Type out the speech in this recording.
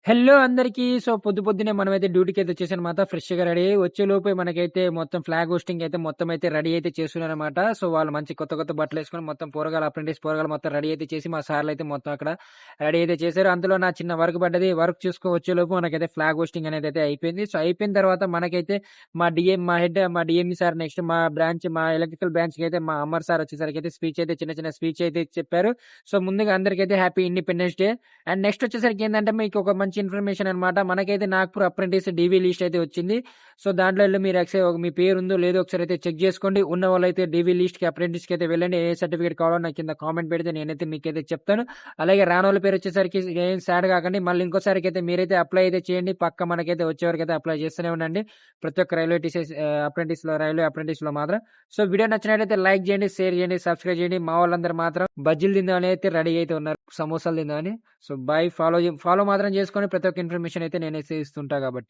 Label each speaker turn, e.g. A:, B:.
A: Hello అందరికీ. పొద్దున్నే మనమైతే డ్యూటీకైతే వచ్చేసానన్నమాట. ఫ్రెష్‌గా రెడీ అయ్యి వచ్చేలోపే మనకైతే మొత్తం ఫ్లాగ్ హోస్టింగ్ అయితే మొత్తం అయితే రెడీ అయితే చేస్తున్నారన్నమాట. వాళ్ళు మంచి కొత్త కొత్త బట్టలేసుకొని మొత్తం పోరగాళ్ళు మొత్తం రెడీ అయితే చేసి మా సార్‌లయితే మొత్తం అక్కడ రెడీ అయితే చేశారు. అందులో నా చిన్న వర్క్ పడ్డది. వర్క్ చూసుకొని వచ్చేలోపు మనకైతే ఫ్లాగ్ హోస్టింగ్ అనేదైతే అయిపోయింది. అయిపోయిన తర్వాత మనకైతే మా డీఎంఈ సార్ నెక్స్ట్ మా ఎలక్ట్రికల్ బ్రాంచ్‌కి అయితే మా అమర్ సార్ వచ్చేసరికైతే చిన్న స్పీచ్ అయితే చెప్పారు. ముందుగా అందరికైతే happy independence day. And next వచ్చేసరికి ఏందంటే మీకు ఒక మంచి ఇన్ఫర్మేషన్ అన్నమాట. మనకైతే నాగ్‌పూర్ అప్రెంటిస్ డీవీ లిస్ట్ అయితే వచ్చింది. దాంట్లో ఎళ్లి మీరు మీ పేరు ఉందో లేదో ఒకసారి అయితే చెక్ చేసుకోండి. ఉన్న వాళ్ళైతే డీవీ లిస్ట్‌కి అప్రెంటిస్‌కి అయితే వెళ్ళండి. ఏ సర్టిఫికేట్ కావాలో నాకు కింద కామెంట్ పెడితే నేనైతే మీకైతే చెప్తాను. అలాగే రానోళ్ళ పేరు వచ్చేసరికి ఏం సాడ్ కాకండి. మళ్ళీ ఇంకోసారికైతే మీరైతే అప్లై అయితే చేయండి. పక్కా మనకైతే వచ్చేవరకైతే అప్లై చేస్తూనే ఉండండి. ప్రతి ఒక్క రైల్వే అప్రెంటిస్‌లో మాత్రం. వీడియో నచ్చినట్లయితే లైక్ చేయండి, షేర్ చేయండి, సబ్స్క్రైబ్ చేయండి. మా వాళ్ళందరూ మాత్రం బజ్జీలు తిందామని అయితే రెడీ అయితే ఉన్నారు. సమోసాలు తిందామని. బాయ్. ఫాలో మాత్రం చేసుకొని ప్రతి ఒక్క ఇన్ఫర్మేషన్ అయితే నేనైతే ఇస్తుంటా కాబట్టి.